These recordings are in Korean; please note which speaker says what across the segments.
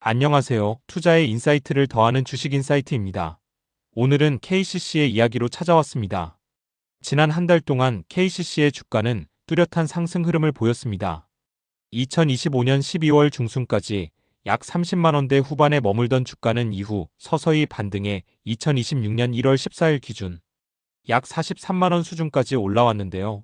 Speaker 1: 안녕하세요. 투자의 인사이트를 더하는 주식인사이트입니다. 오늘은 KCC의 이야기로 찾아왔습니다. 지난 한 달 동안 KCC의 주가는 뚜렷한 상승 흐름을 보였습니다. 2025년 12월 중순까지 약 30만원대 후반에 머물던 주가는 이후 서서히 반등해 2026년 1월 14일 기준 약 43만원 수준까지 올라왔는데요.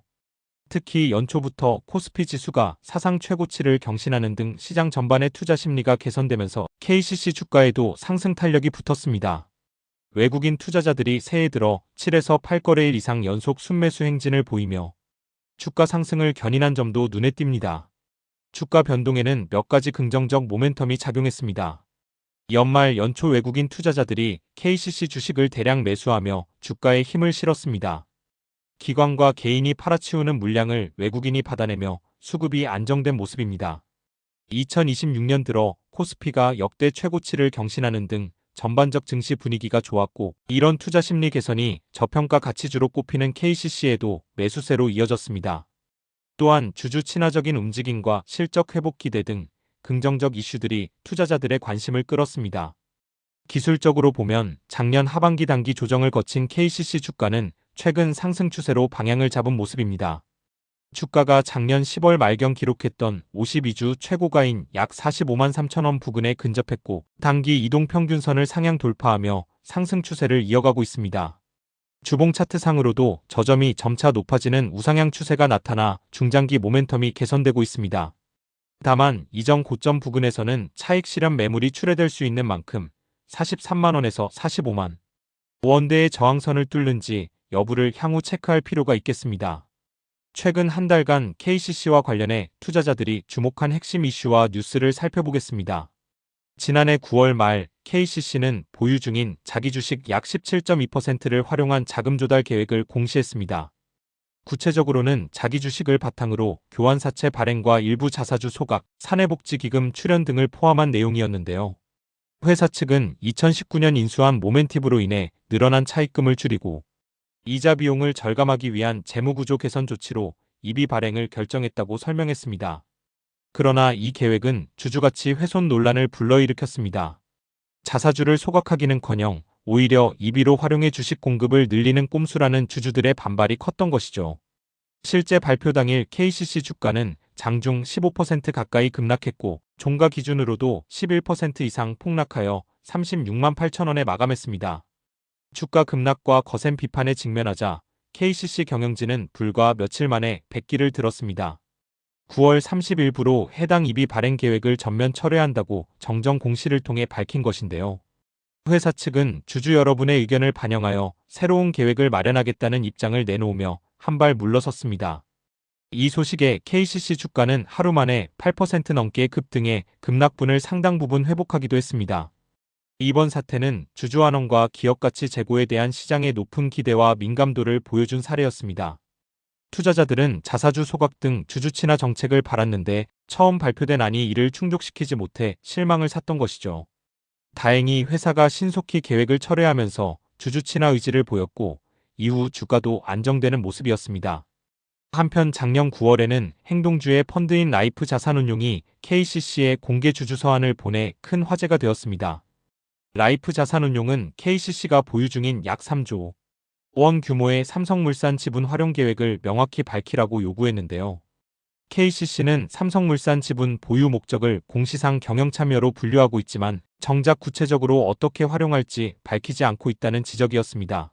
Speaker 1: 특히 연초부터 코스피 지수가 사상 최고치를 경신하는 등 시장 전반의 투자 심리가 개선되면서 KCC 주가에도 상승 탄력이 붙었습니다. 외국인 투자자들이 새해 들어 7에서 8거래일 이상 연속 순매수 행진을 보이며 주가 상승을 견인한 점도 눈에 띕니다. 주가 변동에는 몇 가지 긍정적 모멘텀이 작용했습니다. 연말 연초 외국인 투자자들이 KCC 주식을 대량 매수하며 주가에 힘을 실었습니다. 기관과 개인이 팔아치우는 물량을 외국인이 받아내며 수급이 안정된 모습입니다. 2026년 들어 코스피가 역대 최고치를 경신하는 등 전반적 증시 분위기가 좋았고, 이런 투자 심리 개선이 저평가 가치주로 꼽히는 KCC에도 매수세로 이어졌습니다. 또한 주주 친화적인 움직임과 실적 회복 기대 등 긍정적 이슈들이 투자자들의 관심을 끌었습니다. 기술적으로 보면 작년 하반기 단기 조정을 거친 KCC 주가는 최근 상승 추세로 방향을 잡은 모습입니다. 주가가 작년 10월 말경 기록했던 52주 최고가인 약 45만 3천원 부근에 근접했고, 단기 이동평균선을 상향 돌파하며 상승 추세를 이어가고 있습니다. 주봉 차트상으로도 저점이 점차 높아지는 우상향 추세가 나타나 중장기 모멘텀이 개선되고 있습니다. 다만 이전 고점 부근에서는 차익 실현 매물이 출회될 수 있는 만큼 43만원에서 45만 원대의 저항선을 뚫는지 여부를 향후 체크할 필요가 있겠습니다. 최근 한 달간 KCC와 관련해 투자자들이 주목한 핵심 이슈와 뉴스를 살펴보겠습니다. 지난해 9월 말 KCC는 보유 중인 자기 주식 약 17.2%를 활용한 자금 조달 계획을 공시했습니다. 구체적으로는 자기 주식을 바탕으로 교환사채 발행과 일부 자사주 소각, 사내복지기금 출연 등을 포함한 내용이었는데요. 회사 측은 2019년 인수한 모멘티브로 인해 늘어난 차입금을 줄이고 이자 비용을 절감하기 위한 재무구조 개선 조치로 이비 발행을 결정했다고 설명했습니다. 그러나 이 계획은 주주가치 훼손 논란을 불러일으켰습니다. 자사주를 소각하기는커녕 오히려 이비로 활용해 주식 공급을 늘리는 꼼수라는 주주들의 반발이 컸던 것이죠. 실제 발표 당일 KCC 주가는 장중 15% 가까이 급락했고, 종가 기준으로도 11% 이상 폭락하여 36만 8천원에 마감했습니다. 주가 급락과 거센 비판에 직면하자 KCC 경영진은 불과 며칠 만에 백기를 들었습니다. 9월 30일부로 해당 이비 발행 계획을 전면 철회한다고 정정 공시를 통해 밝힌 것인데요. 회사 측은 주주 여러분의 의견을 반영하여 새로운 계획을 마련하겠다는 입장을 내놓으며 한발 물러섰습니다. 이 소식에 KCC 주가는 하루 만에 8% 넘게 급등해 급락분을 상당 부분 회복하기도 했습니다. 이번 사태는 주주 환원과 기업가치 제고에 대한 시장의 높은 기대와 민감도를 보여준 사례였습니다. 투자자들은 자사주 소각 등 주주 친화 정책을 바랐는데 처음 발표된 안이 이를 충족시키지 못해 실망을 샀던 것이죠. 다행히 회사가 신속히 계획을 철회하면서 주주 친화 의지를 보였고, 이후 주가도 안정되는 모습이었습니다. 한편 작년 9월에는 행동주의 펀드인 라이프 자산운용이 KCC에 공개 주주 서한을 보내 큰 화제가 되었습니다. 라이프 자산운용은 KCC가 보유 중인 약 3조 원 규모의 삼성물산 지분 활용 계획을 명확히 밝히라고 요구했는데요. KCC는 삼성물산 지분 보유 목적을 공시상 경영참여로 분류하고 있지만 정작 구체적으로 어떻게 활용할지 밝히지 않고 있다는 지적이었습니다.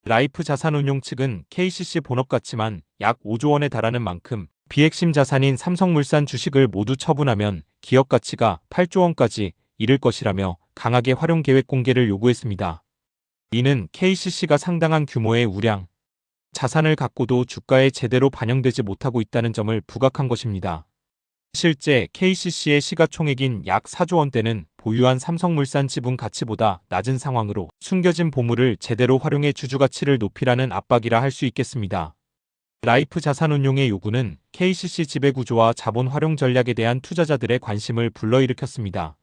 Speaker 1: 라이프 자산운용 측은 KCC 본업가치만 약 5조 원에 달하는 만큼 비핵심 자산인 삼성물산 주식을 모두 처분하면 기업가치가 8조 원까지 이를 것이라며 강하게 활용 계획 공개를 요구했습니다. 이는 KCC가 상당한 규모의 우량 자산을 갖고도 주가에 제대로 반영되지 못하고 있다는 점을 부각한 것입니다. 실제 KCC의 시가총액인 약 4조 원대는 보유한 삼성물산 지분 가치보다 낮은 상황으로 숨겨진 보물을 제대로 활용해 주주 가치를 높이라는 압박이라 할 수 있겠습니다. 라이프 자산운용의 요구는 KCC 지배구조와 자본 활용 전략에 대한 투자자들의 관심을 불러일으켰습니다.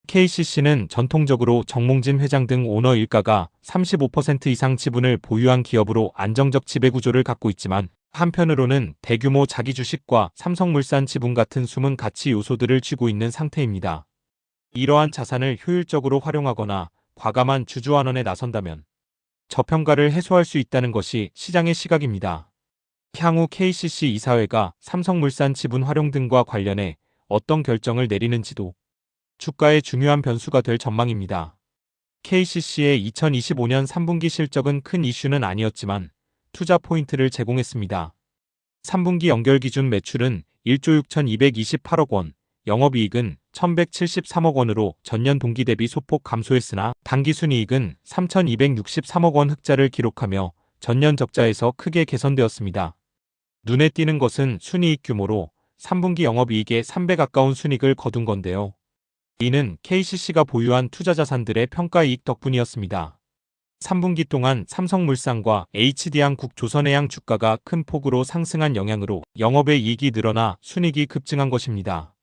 Speaker 1: KCC는 전통적으로 정몽진 회장 등 오너 일가가 35% 이상 지분을 보유한 기업으로 안정적 지배구조를 갖고 있지만, 한편으로는 대규모 자기 주식과 삼성물산 지분 같은 숨은 가치 요소들을 쥐고 있는 상태입니다. 이러한 자산을 효율적으로 활용하거나 과감한 주주환원에 나선다면 저평가를 해소할 수 있다는 것이 시장의 시각입니다. 향후 KCC 이사회가 삼성물산 지분 활용 등과 관련해 어떤 결정을 내리는지도 주가의 중요한 변수가 될 전망입니다. KCC의 2025년 3분기 실적은 큰 이슈는 아니었지만 투자 포인트를 제공했습니다. 3분기 연결 기준 매출은 1조 6,228억 원, 영업이익은 1,173억 원으로 전년 동기 대비 소폭 감소했으나 당기순이익은 3,263억 원 흑자를 기록하며 전년 적자에서 크게 개선되었습니다. 눈에 띄는 것은 순이익 규모로 3분기 영업이익에 3배 가까운 순이익을 거둔 건데요. 이는 KCC가 보유한 투자자산들의 평가이익 덕분이었습니다. 3분기 동안 삼성물산과 HD한국 조선해양 주가가 큰 폭으로 상승한 영향으로 영업의 이익이 늘어나 순이익이 급증한 것입니다.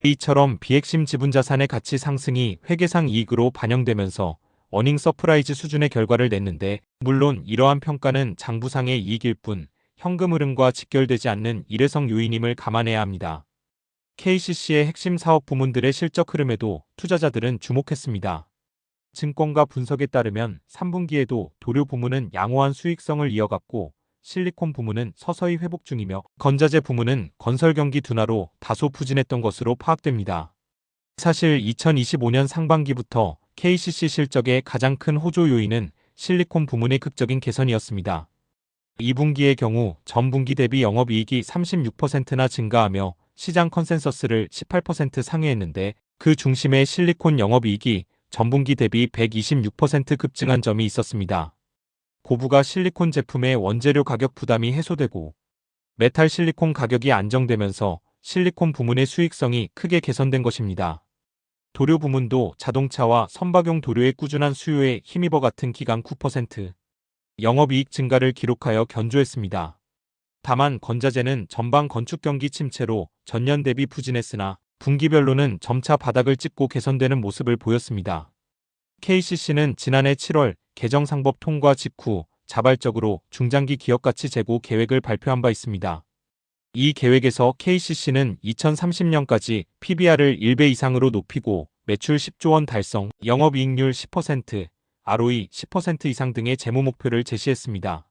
Speaker 1: 이처럼 비핵심 지분자산의 가치 상승이 회계상 이익으로 반영되면서 어닝 서프라이즈 수준의 결과를 냈는데, 물론 이러한 평가는 장부상의 이익일 뿐 현금 흐름과 직결되지 않는 일회성 요인임을 감안해야 합니다. KCC의 핵심 사업 부문들의 실적 흐름에도 투자자들은 주목했습니다. 증권가 분석에 따르면 3분기에도 도료 부문은 양호한 수익성을 이어갔고 실리콘 부문은 서서히 회복 중이며 건자재 부문은 건설 경기 둔화로 다소 부진했던 것으로 파악됩니다. 사실 2025년 상반기부터 KCC 실적의 가장 큰 호조 요인은 실리콘 부문의 극적인 개선이었습니다. 2분기의 경우 전분기 대비 영업이익이 36%나 증가하며 시장 컨센서스를 18% 상회했는데, 그 중심에 실리콘 영업이익이 전분기 대비 126% 급증한 점이 있었습니다. 고부가 실리콘 제품의 원재료 가격 부담이 해소되고 메탈 실리콘 가격이 안정되면서 실리콘 부문의 수익성이 크게 개선된 것입니다. 도료 부문도 자동차와 선박용 도료의 꾸준한 수요에 힘입어 같은 기간 9% 영업이익 증가를 기록하여 견조했습니다. 다만 건자재는 전방 건축 경기 침체로 전년 대비 부진했으나 분기별로는 점차 바닥을 찍고 개선되는 모습을 보였습니다. KCC는 지난해 7월 개정상법 통과 직후 자발적으로 중장기 기업가치 제고 계획을 발표한 바 있습니다. 이 계획에서 KCC는 2030년까지 PBR을 1배 이상으로 높이고 매출 10조 원 달성, 영업이익률 10%, ROE 10% 이상 등의 재무 목표를 제시했습니다.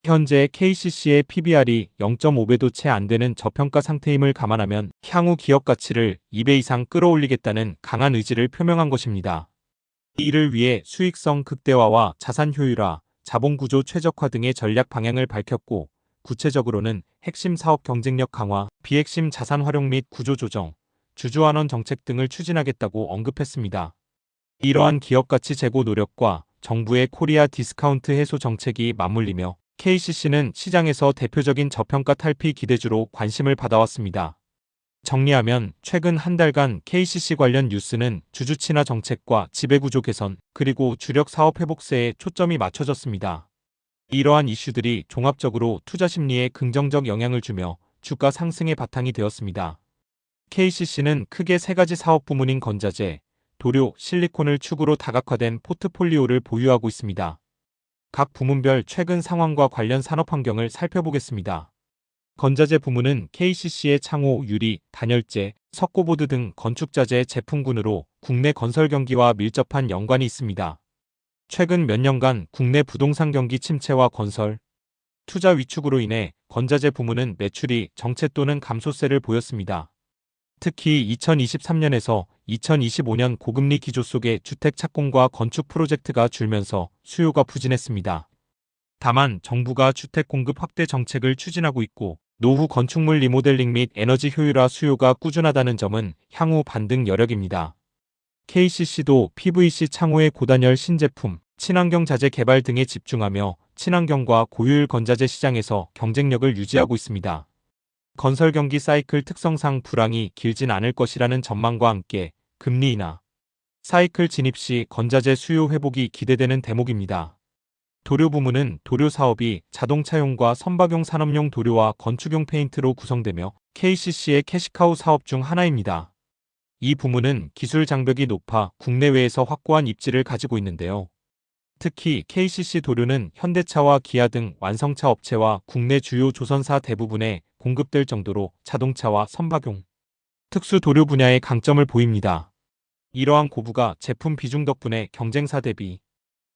Speaker 1: 현재 KCC의 PBR이 0.5배도 채 안 되는 저평가 상태임을 감안하면 향후 기업 가치를 2배 이상 끌어올리겠다는 강한 의지를 표명한 것입니다. 이를 위해 수익성 극대화와 자산 효율화, 자본구조 최적화 등의 전략 방향을 밝혔고, 구체적으로는 핵심 사업 경쟁력 강화, 비핵심 자산 활용 및 구조 조정, 주주환원 정책 등을 추진하겠다고 언급했습니다. 이러한 기업 가치 제고 노력과 정부의 코리아 디스카운트 해소 정책이 맞물리며 KCC는 시장에서 대표적인 저평가 탈피 기대주로 관심을 받아왔습니다. 정리하면 최근 한 달간 KCC 관련 뉴스는 주주 친화 정책과 지배구조 개선, 그리고 주력 사업 회복세에 초점이 맞춰졌습니다. 이러한 이슈들이 종합적으로 투자 심리에 긍정적 영향을 주며 주가 상승의 바탕이 되었습니다. KCC는 크게 세 가지 사업 부문인 건자재, 도료, 실리콘을 축으로 다각화된 포트폴리오를 보유하고 있습니다. 각 부문별 최근 상황과 관련 산업 환경을 살펴보겠습니다. 건자재 부문은 KCC의 창호, 유리, 단열재, 석고보드 등 건축자재 제품군으로 국내 건설 경기와 밀접한 연관이 있습니다. 최근 몇 년간 국내 부동산 경기 침체와 건설, 투자 위축으로 인해 건자재 부문은 매출이 정체 또는 감소세를 보였습니다. 특히 2023년에서 2025년 고금리 기조 속에 주택 착공과 건축 프로젝트가 줄면서 수요가 부진했습니다. 다만 정부가 주택 공급 확대 정책을 추진하고 있고 노후 건축물 리모델링 및 에너지 효율화 수요가 꾸준하다는 점은 향후 반등 여력입니다. KCC도 PVC 창호의 고단열 신제품, 친환경 자재 개발 등에 집중하며 친환경과 고효율 건자재 시장에서 경쟁력을 유지하고 있습니다. 건설 경기 사이클 특성상 불황이 길진 않을 것이라는 전망과 함께 금리 인하, 사이클 진입 시 건자재 수요 회복이 기대되는 대목입니다. 도료 부문은 도료 사업이 자동차용과 선박용 산업용 도료와 건축용 페인트로 구성되며 KCC의 캐시카우 사업 중 하나입니다. 이 부문은 기술 장벽이 높아 국내외에서 확고한 입지를 가지고 있는데요. 특히 KCC 도료는 현대차와 기아 등 완성차 업체와 국내 주요 조선사 대부분에 공급될 정도로 자동차와 선박용, 특수 도료 분야에 강점을 보입니다. 이러한 고부가 제품 비중 덕분에 경쟁사 대비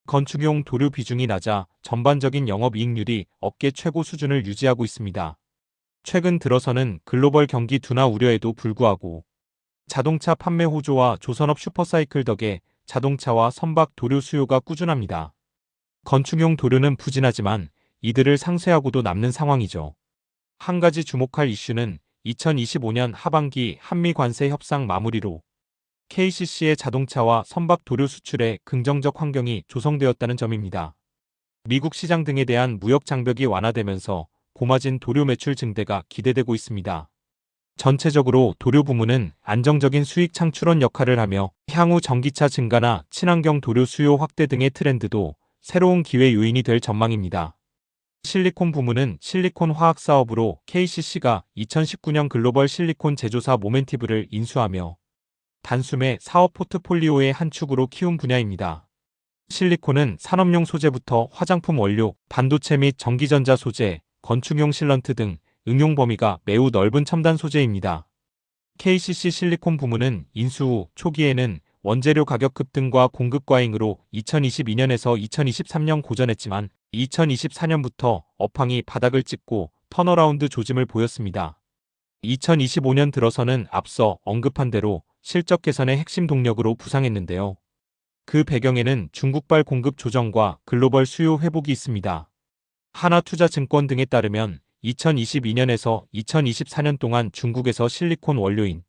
Speaker 1: 건축용 도료 비중이 낮아 전반적인 영업이익률이 업계 최고 수준을 유지하고 있습니다. 최근 들어서는 글로벌 경기 둔화 우려에도 불구하고 자동차 판매 호조와 조선업 슈퍼사이클 덕에 자동차와 선박 도료 수요가 꾸준합니다. 건축용 도료는 부진하지만 이들을 상쇄하고도 남는 상황이죠. 한 가지 주목할 이슈는 2025년 하반기 한미 관세 협상 마무리로 KCC의 자동차와 선박 도료 수출에 긍정적 환경이 조성되었다는 점입니다. 미국 시장 등에 대한 무역 장벽이 완화되면서 고마진 도료 매출 증대가 기대되고 있습니다. 전체적으로 도료 부문은 안정적인 수익 창출원 역할을 하며 향후 전기차 증가나 친환경 도료 수요 확대 등의 트렌드도 새로운 기회 요인이 될 전망입니다. 실리콘 부문은 실리콘 화학 사업으로 KCC가 2019년 글로벌 실리콘 제조사 모멘티브를 인수하며 단숨에 사업 포트폴리오의 한 축으로 키운 분야입니다. 실리콘은 산업용 소재부터 화장품 원료, 반도체 및 전기전자 소재, 건축용 실런트 등 응용 범위가 매우 넓은 첨단 소재입니다. KCC 실리콘 부문은 인수 후 초기에는 원재료 가격 급등과 공급 과잉으로 2022년에서 2023년 고전했지만 2024년부터 업황이 바닥을 찍고 턴어라운드 조짐을 보였습니다. 2025년 들어서는 앞서 언급한 대로 실적 개선의 핵심 동력으로 부상했는데요. 그 배경에는 중국발 공급 조정과 글로벌 수요 회복이 있습니다. 하나투자증권 등에 따르면 2022년에서 2024년 동안 중국에서 실리콘 원료인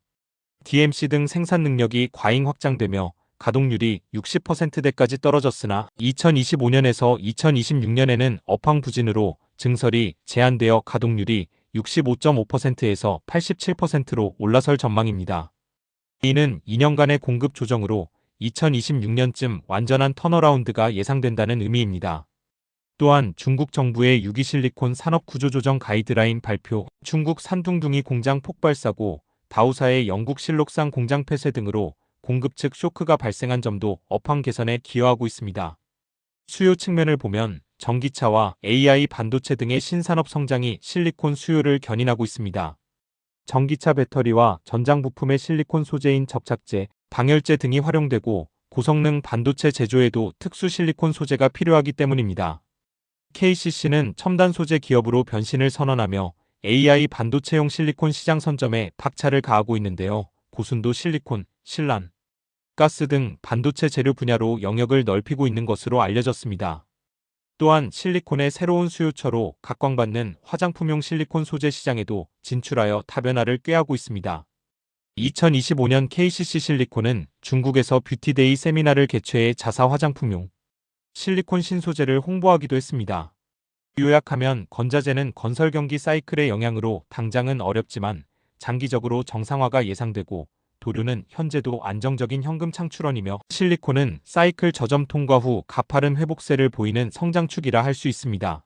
Speaker 1: DMC 등 생산 능력이 과잉 확장되며 가동률이 60%대까지 떨어졌으나 2025년에서 2026년에는 업황 부진으로 증설이 제한되어 가동률이 65.5%에서 87%로 올라설 전망입니다. 이는 2년간의 공급 조정으로 2026년쯤 완전한 턴어라운드가 예상된다는 의미입니다. 또한 중국 정부의 유기실리콘 산업 구조조정 가이드라인 발표, 중국 산둥둥이 공장 폭발 사고, 다우사의 영국 실록산 공장 폐쇄 등으로 공급 측 쇼크가 발생한 점도 업황 개선에 기여하고 있습니다. 수요 측면을 보면 전기차와 AI 반도체 등의 신산업 성장이 실리콘 수요를 견인하고 있습니다. 전기차 배터리와 전장 부품의 실리콘 소재인 접착제, 방열제 등이 활용되고 고성능 반도체 제조에도 특수 실리콘 소재가 필요하기 때문입니다. KCC는 첨단 소재 기업으로 변신을 선언하며 AI 반도체용 실리콘 시장 선점에 박차를 가하고 있는데요. 고순도 실리콘, 실란, 가스 등 반도체 재료 분야로 영역을 넓히고 있는 것으로 알려졌습니다. 또한 실리콘의 새로운 수요처로 각광받는 화장품용 실리콘 소재 시장에도 진출하여 다변화를 꾀하고 있습니다. 2025년 KCC 실리콘은 중국에서 뷰티데이 세미나를 개최해 자사 화장품용 실리콘 신소재를 홍보하기도 했습니다. 요약하면 건자재는 건설 경기 사이클의 영향으로 당장은 어렵지만 장기적으로 정상화가 예상되고 도료는 현재도 안정적인 현금 창출원이며 실리콘은 사이클 저점 통과 후 가파른 회복세를 보이는 성장축이라 할 수 있습니다.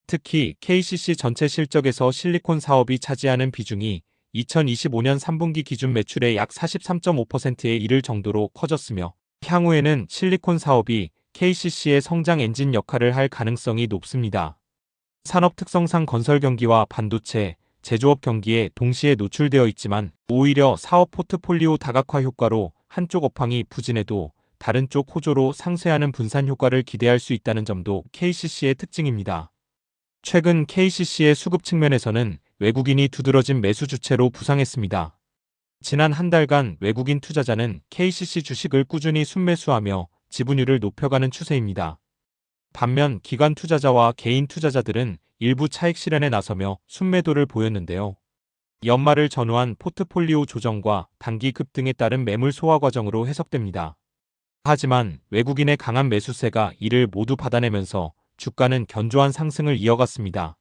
Speaker 1: 특히 KCC 전체 실적에서 실리콘 사업이 차지하는 비중이 2025년 3분기 기준 매출의 약 43.5%에 이를 정도로 커졌으며 향후에는 실리콘 사업이 KCC의 성장 엔진 역할을 할 가능성이 높습니다. 산업 특성상 건설 경기와 반도체, 제조업 경기에 동시에 노출되어 있지만 오히려 사업 포트폴리오 다각화 효과로 한쪽 업황이 부진해도 다른 쪽 호조로 상쇄하는 분산 효과를 기대할 수 있다는 점도 KCC의 특징입니다. 최근 KCC의 수급 측면에서는 외국인이 두드러진 매수 주체로 부상했습니다. 지난 한 달간 외국인 투자자는 KCC 주식을 꾸준히 순매수하며 지분율을 높여가는 추세입니다. 반면 기관 투자자와 개인 투자자들은 일부 차익 실현에 나서며 순매도를 보였는데요. 연말을 전후한 포트폴리오 조정과 단기 급등에 따른 매물 소화 과정으로 해석됩니다. 하지만 외국인의 강한 매수세가 이를 모두 받아내면서 주가는 견조한 상승을 이어갔습니다.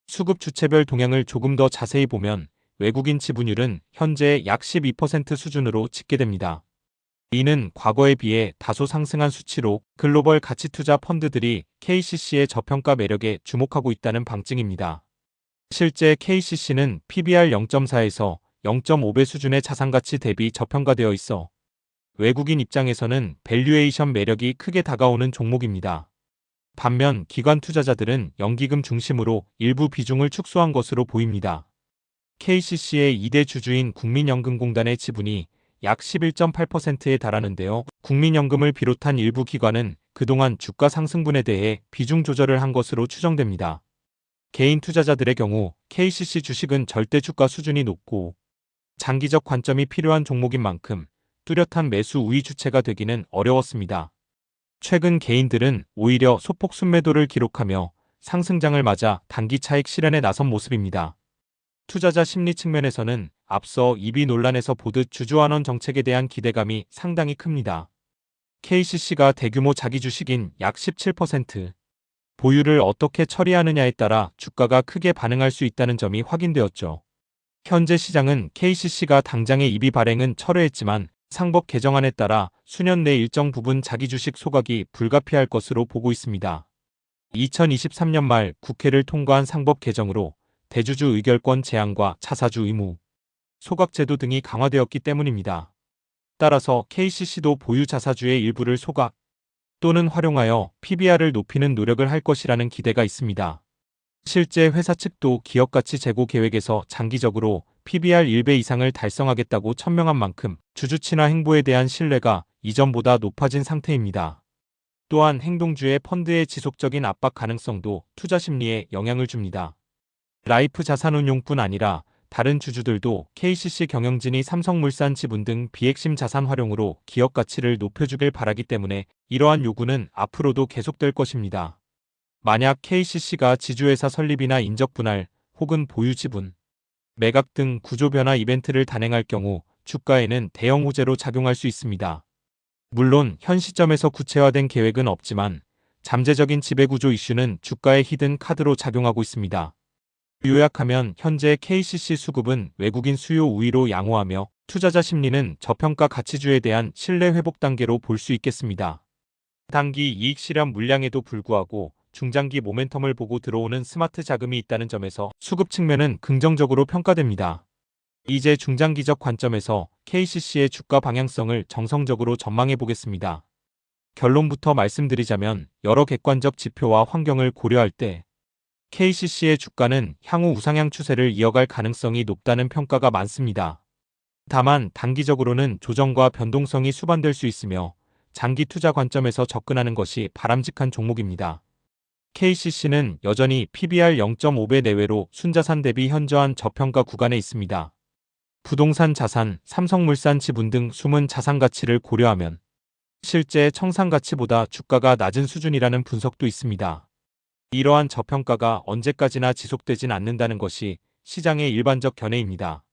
Speaker 1: 수급 주체별 동향을 조금 더 자세히 보면 외국인 지분율은 현재 약 12% 수준으로 집계됩니다. 이는 과거에 비해 다소 상승한 수치로 글로벌 가치투자 펀드들이 KCC의 저평가 매력에 주목하고 있다는 방증입니다. 실제 KCC는 PBR 0.4에서 0.5배 수준의 자산가치 대비 저평가되어 있어 외국인 입장에서는 밸류에이션 매력이 크게 다가오는 종목입니다. 반면 기관 투자자들은 연기금 중심으로 일부 비중을 축소한 것으로 보입니다. KCC의 2대 주주인 국민연금공단의 지분이 약 11.8%에 달하는데요. 국민연금을 비롯한 일부 기관은 그동안 주가 상승분에 대해 비중 조절을 한 것으로 추정됩니다. 개인 투자자들의 경우 KCC 주식은 절대 주가 수준이 높고 장기적 관점이 필요한 종목인 만큼 뚜렷한 매수 우위 주체가 되기는 어려웠습니다. 최근 개인들은 오히려 소폭 순매도를 기록하며 상승장을 맞아 단기 차익 실현에 나선 모습입니다. 투자자 심리 측면에서는 앞서 EB 논란에서 보듯 주주환원 정책에 대한 기대감이 상당히 큽니다. KCC가 대규모 자기 주식인 약 17%, 보유를 어떻게 처리하느냐에 따라 주가가 크게 반응할 수 있다는 점이 확인되었죠. 현재 시장은 KCC가 당장의 EB 발행은 철회했지만 상법 개정안에 따라 수년 내 일정 부분 자기 주식 소각이 불가피할 것으로 보고 있습니다. 2023년 말 국회를 통과한 상법 개정으로 대주주 의결권 제한과 차사주 의무, 소각 제도 등이 강화되었기 때문입니다. 따라서 KCC도 보유 자사주의 일부를 소각 또는 활용하여 PBR을 높이는 노력을 할 것이라는 기대가 있습니다. 실제 회사 측도 기업가치 제고 계획에서 장기적으로 PBR 1배 이상을 달성하겠다고 천명한 만큼 주주 친화 행보에 대한 신뢰가 이전보다 높아진 상태입니다. 또한 행동주의 펀드의 지속적인 압박 가능성도 투자 심리에 영향을 줍니다. 라이프 자산운용뿐 아니라 다른 주주들도 KCC 경영진이 삼성물산 지분 등 비핵심 자산 활용으로 기업 가치를 높여주길 바라기 때문에 이러한 요구는 앞으로도 계속될 것입니다. 만약 KCC가 지주회사 설립이나 인적 분할 혹은 보유 지분, 매각 등 구조 변화 이벤트를 단행할 경우 주가에는 대형 호재로 작용할 수 있습니다. 물론 현 시점에서 구체화된 계획은 없지만 잠재적인 지배구조 이슈는 주가의 히든 카드로 작용하고 있습니다. 요약하면 현재 KCC 수급은 외국인 수요 우위로 양호하며 투자자 심리는 저평가 가치주에 대한 신뢰 회복 단계로 볼 수 있겠습니다. 단기 이익 실현 물량에도 불구하고 중장기 모멘텀을 보고 들어오는 스마트 자금이 있다는 점에서 수급 측면은 긍정적으로 평가됩니다. 이제 중장기적 관점에서 KCC의 주가 방향성을 정성적으로 전망해 보겠습니다. 결론부터 말씀드리자면 여러 객관적 지표와 환경을 고려할 때 KCC의 주가는 향후 우상향 추세를 이어갈 가능성이 높다는 평가가 많습니다. 다만 단기적으로는 조정과 변동성이 수반될 수 있으며 장기 투자 관점에서 접근하는 것이 바람직한 종목입니다. KCC는 여전히 PBR 0.5배 내외로 순자산 대비 현저한 저평가 구간에 있습니다. 부동산 자산, 삼성물산 지분 등 숨은 자산 가치를 고려하면 실제 청산 가치보다 주가가 낮은 수준이라는 분석도 있습니다. 이러한 저평가가 언제까지나 지속되진 않는다는 것이 시장의 일반적 견해입니다.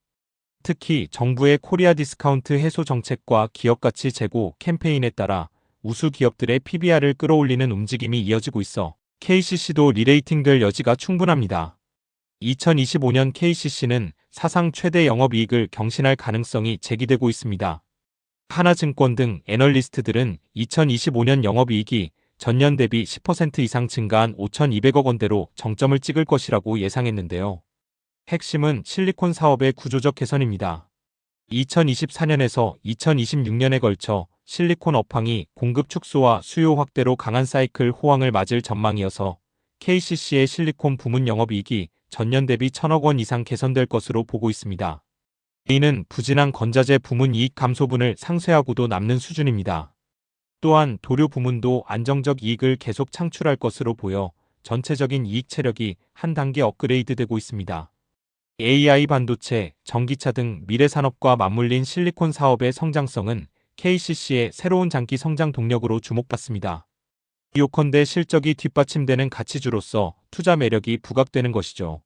Speaker 1: 특히 정부의 코리아 디스카운트 해소 정책과 기업가치 제고 캠페인에 따라 우수 기업들의 PBR을 끌어올리는 움직임이 이어지고 있어 KCC도 리레이팅될 여지가 충분합니다. 2025년 KCC는 사상 최대 영업이익을 경신할 가능성이 제기되고 있습니다. 하나증권 등 애널리스트들은 2025년 영업이익이 전년 대비 10% 이상 증가한 5,200억 원대로 정점을 찍을 것이라고 예상했는데요. 핵심은 실리콘 사업의 구조적 개선입니다. 2024년에서 2026년에 걸쳐 실리콘 업황이 공급 축소와 수요 확대로 강한 사이클 호황을 맞을 전망이어서 KCC의 실리콘 부문 영업이익이 전년 대비 1,000억 원 이상 개선될 것으로 보고 있습니다. 이는 부진한 건자재 부문 이익 감소분을 상쇄하고도 남는 수준입니다. 또한 도료 부문도 안정적 이익을 계속 창출할 것으로 보여 전체적인 이익 체력이 한 단계 업그레이드되고 있습니다. AI 반도체, 전기차 등 미래 산업과 맞물린 실리콘 사업의 성장성은 KCC의 새로운 장기 성장 동력으로 주목받습니다. 요컨대 실적이 뒷받침되는 가치주로서 투자 매력이 부각되는 것이죠.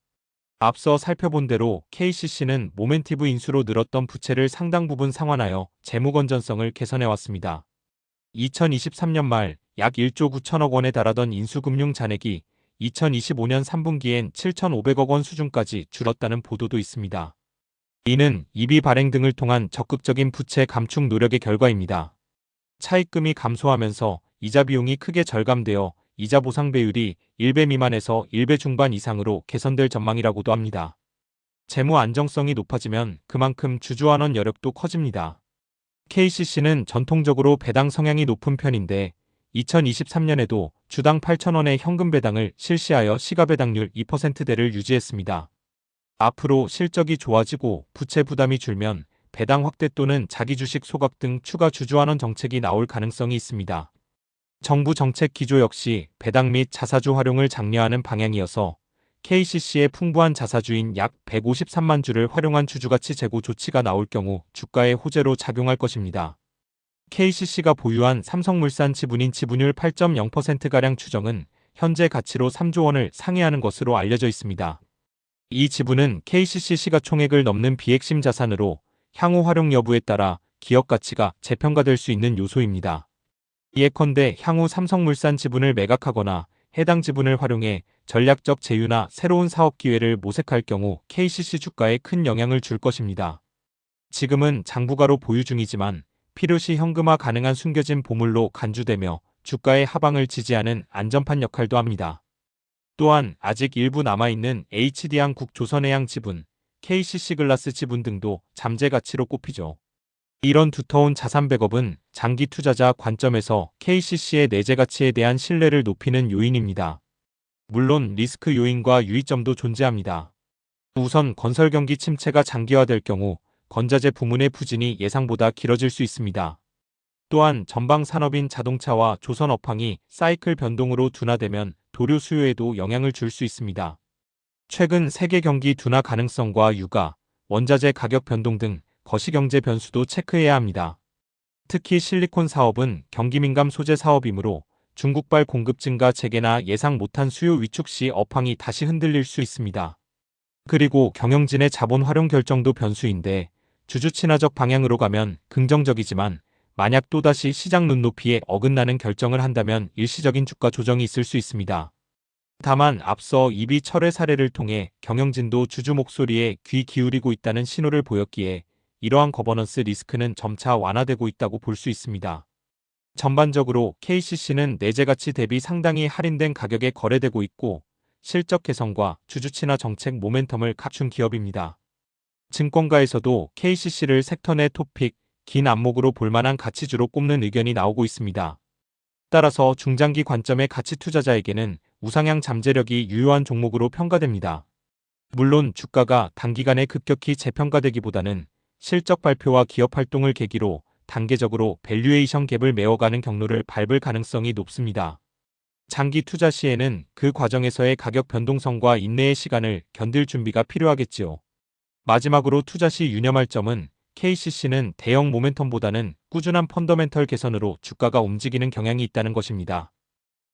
Speaker 1: 앞서 살펴본 대로 KCC는 모멘티브 인수로 늘었던 부채를 상당 부분 상환하여 재무 건전성을 개선해왔습니다. 2023년 말 약 1조 9천억 원에 달하던 인수금융 잔액이 2025년 3분기엔 7,500억 원 수준까지 줄었다는 보도도 있습니다. 이는 EB 발행 등을 통한 적극적인 부채 감축 노력의 결과입니다. 차입금이 감소하면서 이자 비용이 크게 절감되어 이자 보상 배율이 1배 미만에서 1배 중반 이상으로 개선될 전망이라고도 합니다. 재무 안정성이 높아지면 그만큼 주주환원 여력도 커집니다. KCC는 전통적으로 배당 성향이 높은 편인데 2023년에도 주당 8,000원의 현금 배당을 실시하여 시가배당률 2%대를 유지했습니다. 앞으로 실적이 좋아지고 부채 부담이 줄면 배당 확대 또는 자기 주식 소각 등 추가 주주환원 정책이 나올 가능성이 있습니다. 정부 정책 기조 역시 배당 및 자사주 활용을 장려하는 방향이어서 KCC의 풍부한 자사주인 약 153만 주를 활용한 주주가치 제고 조치가 나올 경우 주가에 호재로 작용할 것입니다. KCC가 보유한 삼성물산 지분인 지분율 8.0%가량 추정은 현재 가치로 3조 원을 상회하는 것으로 알려져 있습니다. 이 지분은 KCC 시가총액을 넘는 비핵심 자산으로 향후 활용 여부에 따라 기업 가치가 재평가될 수 있는 요소입니다. 예컨대 향후 삼성물산 지분을 매각하거나 해당 지분을 활용해 전략적 제휴나 새로운 사업 기회를 모색할 경우 KCC 주가에 큰 영향을 줄 것입니다. 지금은 장부가로 보유 중이지만 필요시 현금화 가능한 숨겨진 보물로 간주되며 주가의 하방을 지지하는 안전판 역할도 합니다. 또한 아직 일부 남아있는 HD한국 조선해양 지분, KCC글라스 지분 등도 잠재 가치로 꼽히죠. 이런 두터운 자산 백업은 장기 투자자 관점에서 KCC의 내재 가치에 대한 신뢰를 높이는 요인입니다. 물론 리스크 요인과 유의점도 존재합니다. 우선 건설 경기 침체가 장기화될 경우 건자재 부문의 부진이 예상보다 길어질 수 있습니다. 또한 전방 산업인 자동차와 조선 업황이 사이클 변동으로 둔화되면 도료 수요에도 영향을 줄 수 있습니다. 최근 세계 경기 둔화 가능성과 유가, 원자재 가격 변동 등 거시경제 변수도 체크해야 합니다. 특히 실리콘 사업은 경기 민감 소재 사업이므로 중국발 공급 증가 재개나 예상 못한 수요 위축 시 업황이 다시 흔들릴 수 있습니다. 그리고 경영진의 자본 활용 결정도 변수인데 주주 친화적 방향으로 가면 긍정적이지만 만약 또다시 시장 눈높이에 어긋나는 결정을 한다면 일시적인 주가 조정이 있을 수 있습니다. 다만 앞서 이비 철회 사례를 통해 경영진도 주주 목소리에 귀 기울이고 있다는 신호를 보였기에 이러한 거버넌스 리스크는 점차 완화되고 있다고 볼 수 있습니다. 전반적으로 KCC는 내재 가치 대비 상당히 할인된 가격에 거래되고 있고 실적 개선과 주주 친화 정책 모멘텀을 갖춘 기업입니다. 증권가에서도 KCC를 섹터 내 토픽, 긴 안목으로 볼만한 가치주로 꼽는 의견이 나오고 있습니다. 따라서 중장기 관점의 가치 투자자에게는 우상향 잠재력이 유효한 종목으로 평가됩니다. 물론 주가가 단기간에 급격히 재평가되기보다는 실적 발표와 기업 활동을 계기로 단계적으로 밸류에이션 갭을 메워가는 경로를 밟을 가능성이 높습니다. 장기 투자 시에는 그 과정에서의 가격 변동성과 인내의 시간을 견딜 준비가 필요하겠지요. 마지막으로 투자 시 유념할 점은 KCC는 대형 모멘텀보다는 꾸준한 펀더멘털 개선으로 주가가 움직이는 경향이 있다는 것입니다.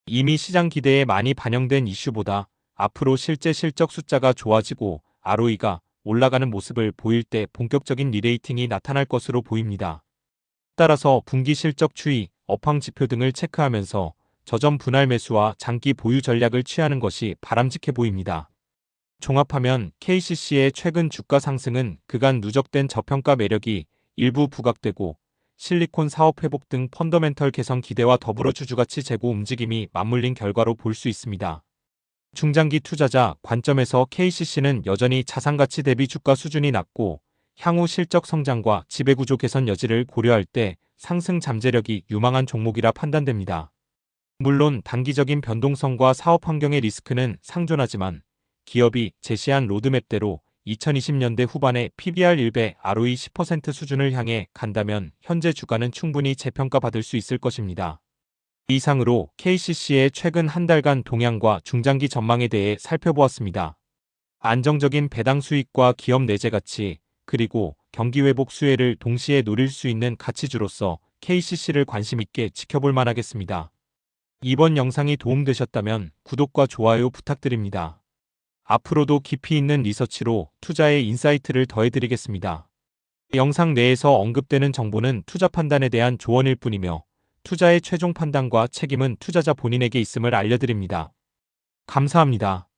Speaker 1: 이미 시장 기대에 많이 반영된 이슈보다 앞으로 실제 실적 숫자가 좋아지고 ROE가 올라가는 모습을 보일 때 본격적인 리레이팅이 나타날 것으로 보입니다. 따라서 분기 실적 추이, 업황 지표 등을 체크하면서 저점 분할 매수와 장기 보유 전략을 취하는 것이 바람직해 보입니다. 종합하면 KCC의 최근 주가 상승은 그간 누적된 저평가 매력이 일부 부각되고 실리콘 사업 회복 등 펀더멘털 개선 기대와 더불어 주주가치 제고 움직임이 맞물린 결과로 볼 수 있습니다. 중장기 투자자 관점에서 KCC는 여전히 자산가치 대비 주가 수준이 낮고 향후 실적 성장과 지배구조 개선 여지를 고려할 때 상승 잠재력이 유망한 종목이라 판단됩니다. 물론 단기적인 변동성과 사업 환경의 리스크는 상존하지만 기업이 제시한 로드맵대로 2020년대 후반에 PBR 1배, ROE 10% 수준을 향해 간다면 현재 주가는 충분히 재평가받을 수 있을 것입니다. 이상으로 KCC의 최근 한 달간 동향과 중장기 전망에 대해 살펴보았습니다. 안정적인 배당 수익과 기업 내재 가치, 그리고 경기 회복 수혜를 동시에 노릴 수 있는 가치주로서 KCC를 관심 있게 지켜볼 만하겠습니다. 이번 영상이 도움되셨다면 구독과 좋아요 부탁드립니다. 앞으로도 깊이 있는 리서치로 투자의 인사이트를 더해드리겠습니다. 영상 내에서 언급되는 정보는 투자 판단에 대한 조언일 뿐이며 투자의 최종 판단과 책임은 투자자 본인에게 있음을 알려드립니다. 감사합니다.